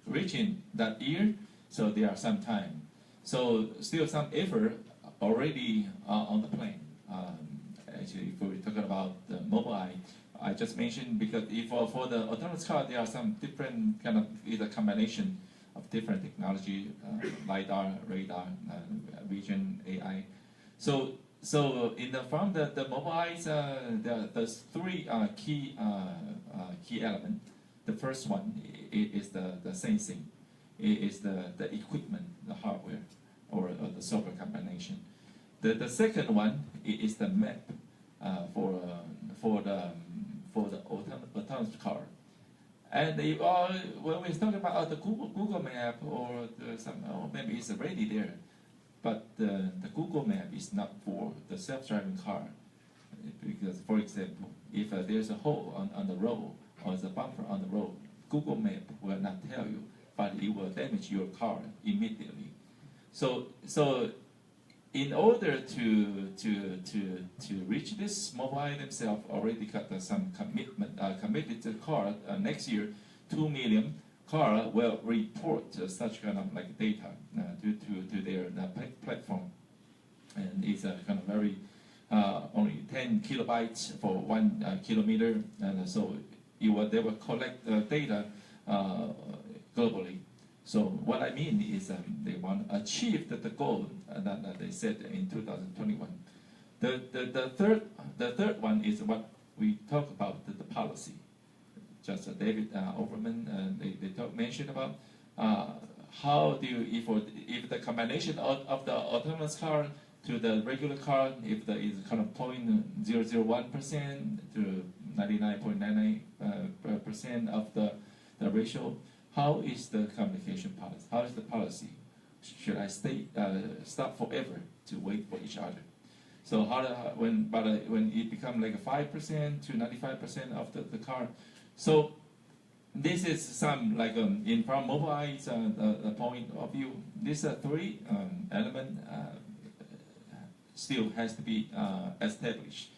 reaching that year, so there are some time. So still some effort already on the plane. Actually, if we're talking about the Mobileye, I just mentioned because if for the autonomous car, there are some different kind of either combination of different technology, LiDAR, radar, vision, AI. So in the from the Mobileye's, there's three key elements. The first one is the sensing, is the equipment, the hardware, or the software combination. The second one is the map for the autonomous car. And when we talk about the Google Map or maybe it's already there, but the Google Map is not for the self-driving car, because for example, if there's a hole on the road or there's a bumper on the road, Google Map will not tell you, but it will damage your car immediately. So in order to reach this, Mobileye themselves already got some committed to car next year. 2 million car will report such kind of like data to their platform, and it's a kind of very only 10 kilobytes for 1 kilometer, and so they will collect data globally. So what I mean is they want to achieve the goal that they set in 2021. The third one is what we talk about, the policy. Just David Overman, they mentioned about how do you, if the combination of the autonomous car to the regular car, if there is kind of 0.001% to 99.99% of the ratio, how is the communication policy? How is the policy? Should I stop forever to wait for each other? So when it becomes like 5% to 95% of the car, so this is some like in from Mobileye's point of view. These three elements still has to be established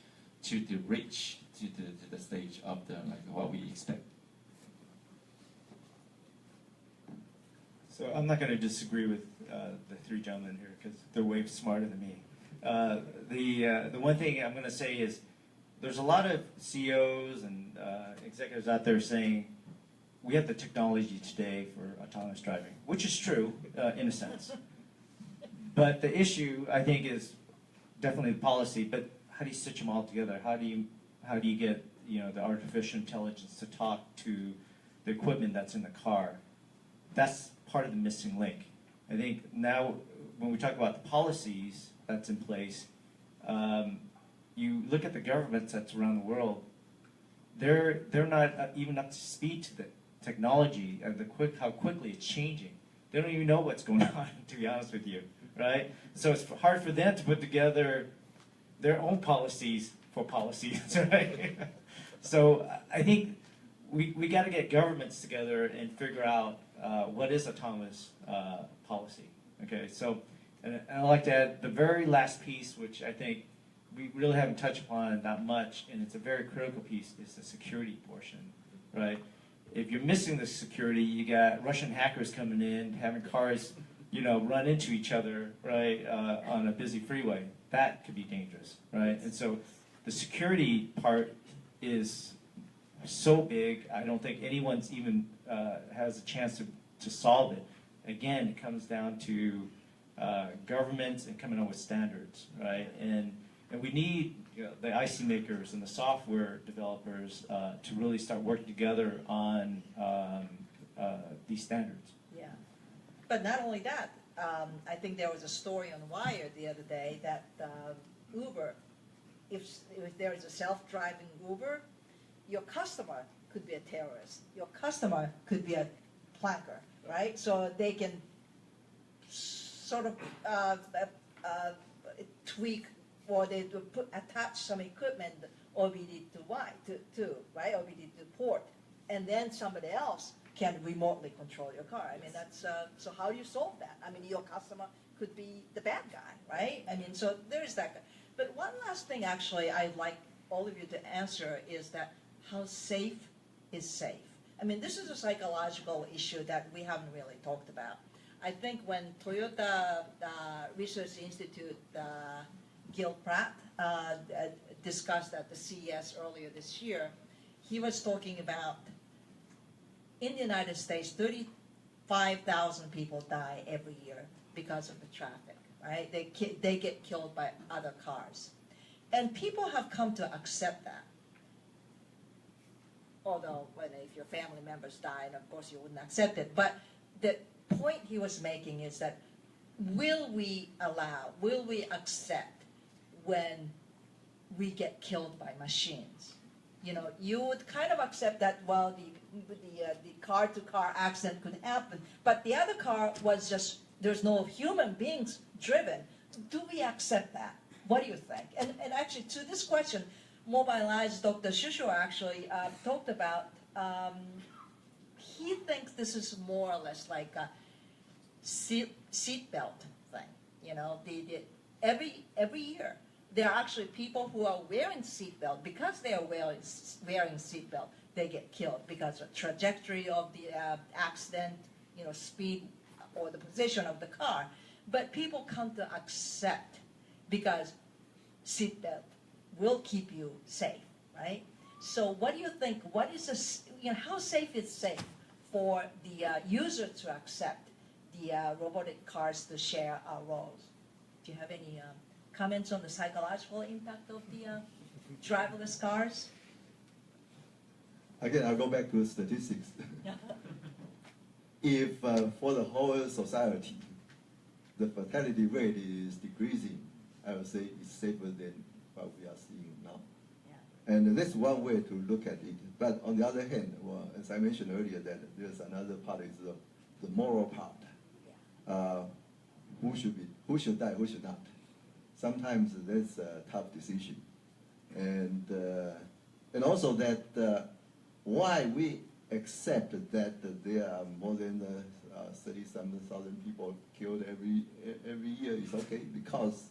to reach to the stage of the like what we expect. So I'm not going to disagree with the three gentlemen here because they're way smarter than me. The one thing I'm going to say is there's a lot of CEOs and executives out there saying we have the technology today for autonomous driving, which is true in a sense. But the issue I think is definitely the policy. But how do you stitch them all together? How do you get the artificial intelligence to talk to the equipment that's in the car? That's part of the missing link. I think now when we talk about the policies that's in place, you look at the governments that's around the world, they're not even up to speed technology and how quickly it's changing. They don't even know what's going on, to be honest with you, right? So it's hard for them to put together their own policies for policies, right? So I think we got to get governments together and figure out what is autonomous policy. Okay, so and I'd like to add the very last piece, which I think we really haven't touched upon that much, and it's a very critical piece, is the security portion, right? If you're missing the security, you got Russian hackers coming in, having cars, run into each other, right, on a busy freeway. That could be dangerous, right? And so the security part is so big, I don't think anyone's even has a chance to solve it. Again, it comes down to governments and coming up with standards, right? And we need the IC makers and the software developers to really start working together on these standards. Yeah, but not only that, I think there was a story on Wired the other day that Uber, if there is a self-driving Uber, your customer could be a terrorist. Your customer could be a planker, right? So they can sort of tweak, or they attach some equipment OBD2 to, right? OBD2 port, and then somebody else can remotely control your car. I mean, that's so how do you solve that? I mean, your customer could be the bad guy, right? I mean, so there's that. But one last thing, actually, I'd like all of you to answer is that how safe is safe? I mean, this is a psychological issue that we haven't really talked about. I think when Toyota Research Institute, Gil Pratt, discussed at the CES earlier this year, he was talking about in the United States, 35,000 people die every year because of the traffic, right? They get killed by other cars. And people have come to accept that. Although, if your family members die, and of course you wouldn't accept it. But the point he was making is that will we accept when we get killed by machines? You would kind of accept that, well, the car-to-car accident could happen, but the other car was just, there's no human beings driven. Do we accept that? What do you think? And actually, to this question, Mobileye's Dr. Shusho actually talked about, he thinks this is more or less like a seatbelt thing. Every year, there are actually people who are wearing seatbelt. Because they are wearing seatbelt, they get killed because of the trajectory of the accident, speed or the position of the car. But people come to accept because seatbelt will keep you safe, right? So what do you think? What is how safe is safe for the user to accept the robotic cars to share our roles? Do you have any comments on the psychological impact of the driverless cars? Again, I'll go back to statistics. If for the whole society, the fatality rate is decreasing, I would say it's safer than what we are seeing now. Yeah. And that's one way to look at it. But on the other hand, well, as I mentioned earlier, that there's another part, is the moral part. Yeah. Who should die, who should not? Sometimes that's a tough decision. And also that why we accept that there are more than 30,000 people killed every year is okay, because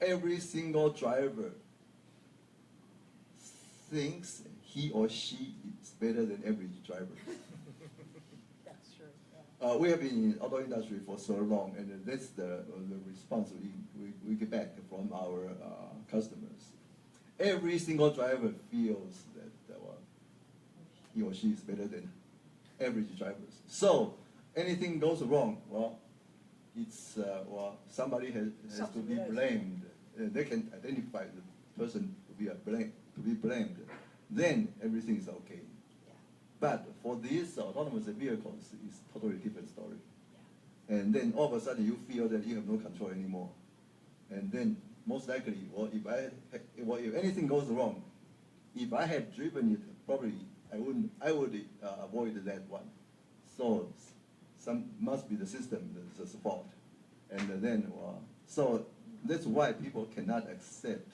every single driver thinks he or she is better than average driver. That's true. We have been in the auto industry for so long, and that's the response we get back from our customers. Every single driver feels that he or she is better than average drivers. So anything goes wrong, well, it's somebody has to be blamed. They can identify the person to be blamed. Then everything is okay. Yeah. But for these autonomous vehicles, it's a totally different story. Yeah. And then all of a sudden you feel that you have no control anymore. And then most likely, if anything goes wrong, if I had driven it, probably I I would avoid that one. So some must be the system that's the fault, and then so that's why people cannot accept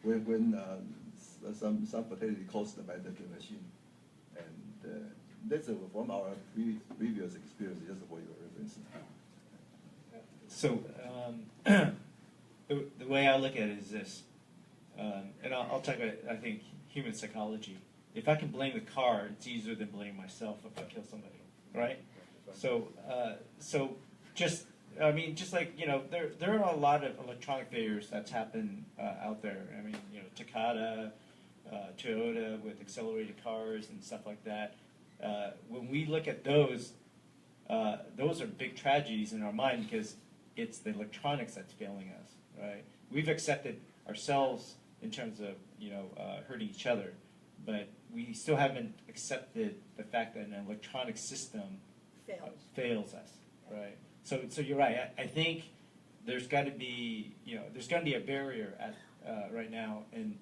when some fatality caused by the machine, and that's from our previous experience, just for your reference. So the way I look at it is this, and I'll talk about, I think, human psychology. If I can blame the car, it's easier than blame myself if I kill somebody, right? So just like, there are a lot of electronic failures that's happened out there. I mean, Takata, Toyota with accelerated cars and stuff like that. When we look at those are big tragedies in our mind because it's the electronics that's failing us, right? We've accepted ourselves in terms of hurting each other, but we still haven't accepted the fact that an electronic system fails us, right? So you're right. I think there's got to be a barrier at right now, and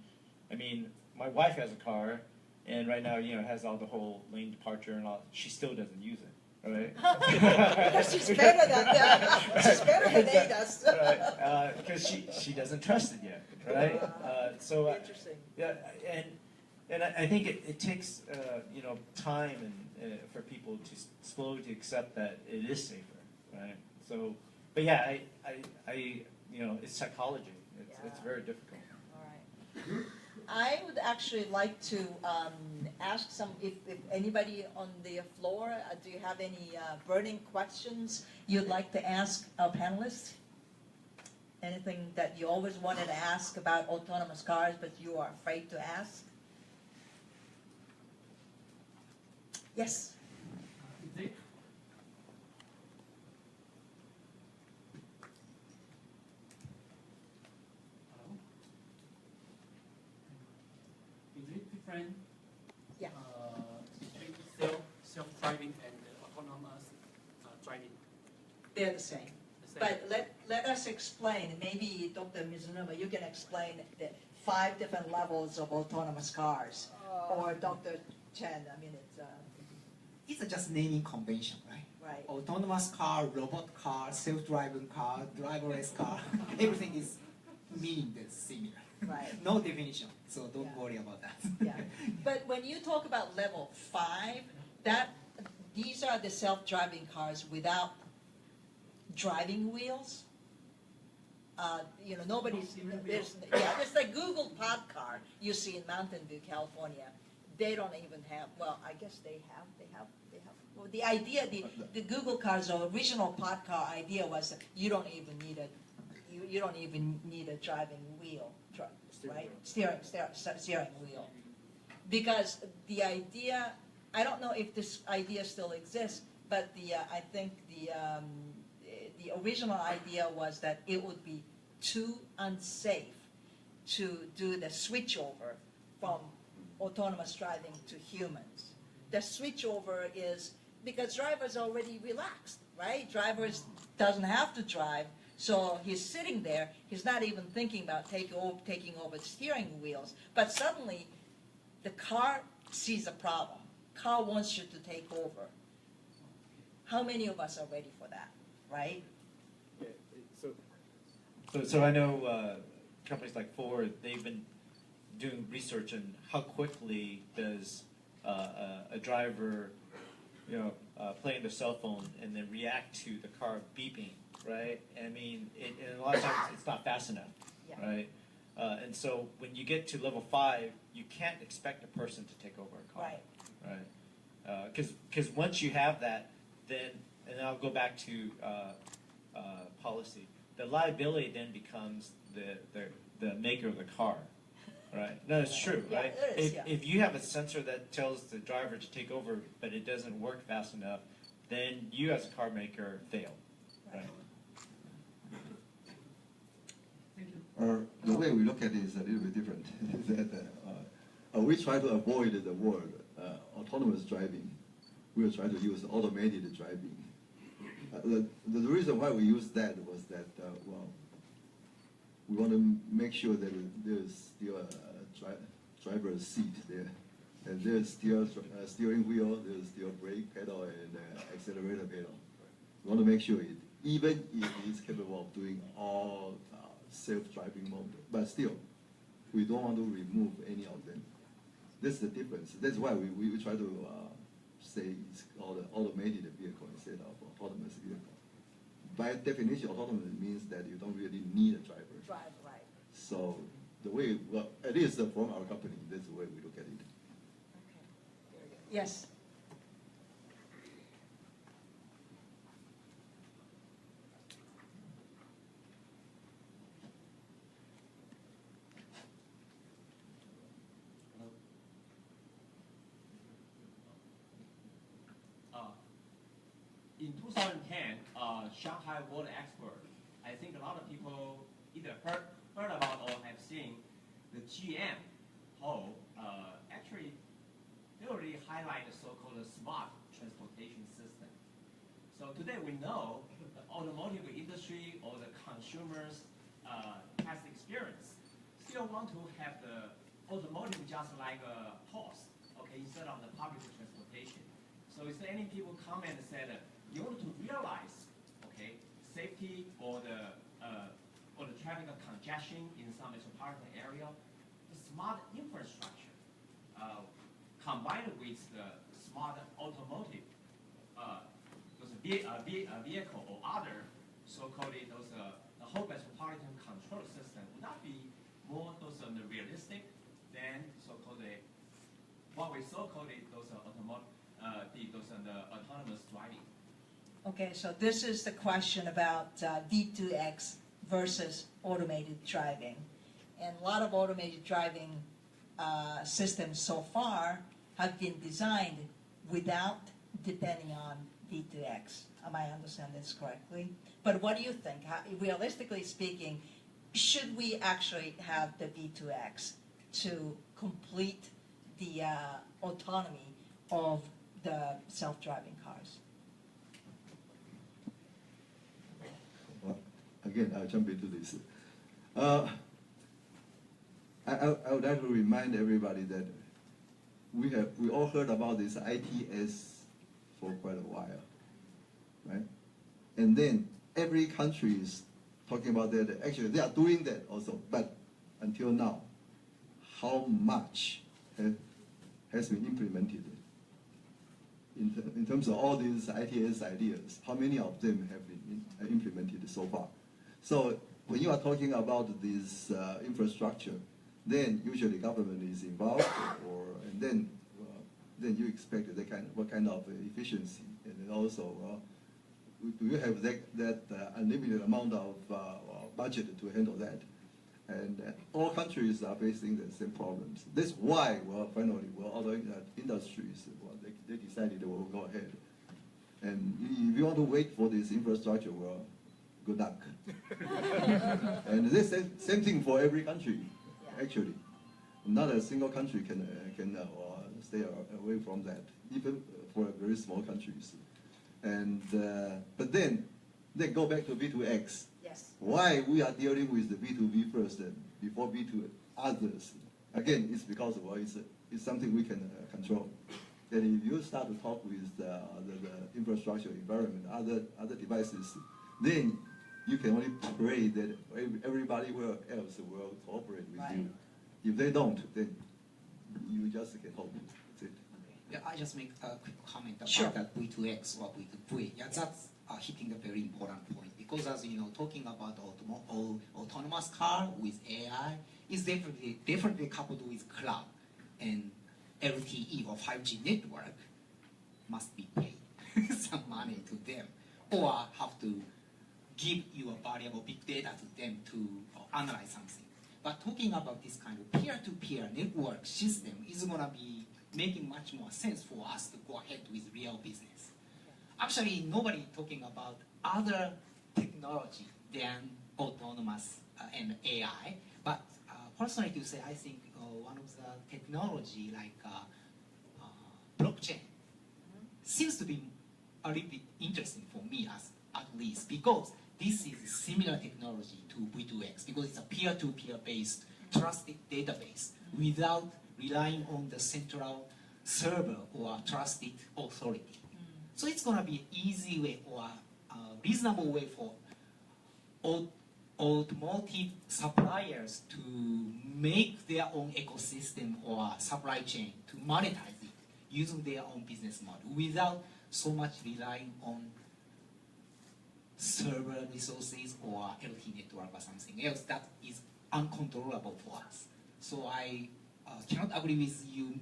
I mean, my wife has a car, and right now has all the whole lane departure and all. She still doesn't use it, right? Because she's better than that. She's better than ADAS. Right, because she doesn't trust it yet, right? Interesting. Yeah, and I think it takes time and for people to slowly to accept that it is safer, right? So, but yeah, I it's psychology. It's very difficult. All right. I would actually like to ask if anybody on the floor, do you have any burning questions you'd like to ask our panelists? Anything that you always wanted to ask about autonomous cars but you are afraid to ask? Yes? Is it different Yeah. between self-driving and autonomous driving? They're the same. The same. But let us explain. Maybe Dr. Mizunuma, you can explain the 5 different levels of autonomous cars. Or Dr. Chen, I mean, It's just naming convention, right? right. Autonomous car, robot car, self-driving car, driverless car, everything is meaningless, similar. Right. No definition, so don't Yeah. worry about that. Yeah. But when you talk about level 5, these are the self-driving cars without driving wheels. Nobody's there's like Google Pod car you see in Mountain View, California. They don't even have. Well, I guess they have. Well, the idea, the Google cars, or original pod car idea was that you don't even need a driving wheel, right? Steering wheel, because the idea. I don't know if this idea still exists, but I think the original idea was that it would be too unsafe to do the switchover from autonomous driving to humans. The switchover is because drivers are already relaxed, right? Drivers doesn't have to drive, so he's sitting there. He's not even thinking about taking over the steering wheels. But suddenly, the car sees a problem. Car wants you to take over. How many of us are ready for that, right? Yeah, so I know companies like Ford, they've been doing research on how quickly does a driver, playing their cell phone and then react to the car beeping, right? I mean, and a lot of times it's not fast enough, Yeah. right? And so when you get to level 5, you can't expect a person to take over a car, right? Because once you have that, then, and I'll go back to policy, the liability then becomes the maker of the car. Right. No, it's true, Yeah, right? it is, yeah. If you have a sensor that tells the driver to take over, but it doesn't work fast enough, then you as a car maker fail. Right. The way we look at it is a little bit different. that we try to avoid the word autonomous driving. We will try to use automated driving. The reason why we use that was that, we want to make sure that there's still driver's seat there. And there's still steering wheel, there's still brake pedal and accelerator pedal. You want to make sure even if it's capable of doing all self-driving mode, but still, we don't want to remove any of them. That's the difference. That's why we try to say it's called an automated vehicle instead of autonomous vehicle. By definition, autonomous means that you don't really need a driver. Drive, right. So the way, well, at least from our company, that's the way we look at it. Okay. Very good. Yes. In 2010, Shanghai World Expo, I think a lot of people either heard about or have seen the GM whole actually they already highlight the so-called smart transportation system. So today we know the automotive industry or the consumers past experience still want to have the automotive just like a horse, okay, instead of the public transportation. So is there any people comment and said in order to realize, okay, safety or the traffic congestion in some metropolitan area, the smart infrastructure combined with the smart automotive, those vehicle or other so-called those the whole metropolitan control system would not be more those realistic than so-called what we so-called those autonomous driving. Okay, so this is the question about V2X versus automated driving. And a lot of automated driving systems so far have been designed without depending on V2X. Am I understand this correctly? But what do you think? Realistically speaking, should we actually have the V2X to complete the autonomy of the self-driving cars? Well, again, I'll jump into this. I would like to remind everybody that we all heard about this ITS for quite a while, right? And then every country is talking about that. Actually, they are doing that also, but until now, how much has been implemented? In terms of all these ITS ideas, how many of them have been implemented so far? So when you are talking about this infrastructure, then usually government is involved, and then you expect what kind of efficiency, and then also do you have that unlimited amount of budget to handle that? And all countries are facing the same problems. That's why, finally, other industries, they decided they will go ahead. And if you want to wait for this infrastructure, good luck. And this same thing for every country, actually. Not a single country can stay away from that, even for very small countries. And but then they go back to V2X. Yes. Why we are dealing with the V2V first before V2 others? Again, it's because it's something we can control. And if you start to talk with the infrastructure environment, other devices, then you can only pray that everybody else will cooperate with you. If they don't, then you just can hope. That's it. Yeah, I just make a quick comment about Sure. that V2X or V2V. Yeah, that's hitting a very important point, because as you know, talking about autonomous car with AI is definitely coupled with cloud, and LTE or 5G network must be paid some money to them, or have to give you a valuable big data to them to analyze something. But talking about this kind of peer-to-peer network system is going to be making much more sense for us to go ahead with real business. Actually, nobody talking about other technology than autonomous and AI. But personally, to say, I think one of the technology like blockchain seems to be a little bit interesting for me, at least, because this is similar technology to V2X, because it's a peer-to-peer based trusted database without relying on the central server or trusted authority. So it's going to be an easy way or a reasonable way for automotive suppliers to make their own ecosystem or supply chain to monetize it using their own business model without so much relying on server resources or LT network or something else that is uncontrollable for us. So I cannot agree with you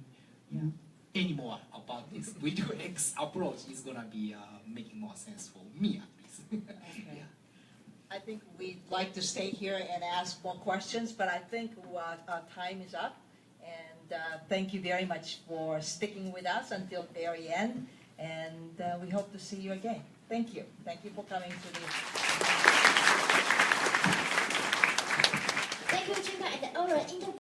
anymore about this. V2X approach is going to be making more sense for me at least. Okay. Yeah. I think we'd like to stay here and ask more questions, but I think our time is up. And thank you very much for sticking with us until the very end. And we hope to see you again. Thank you. Thank you for coming to the... Thank you, Chinka and Oren.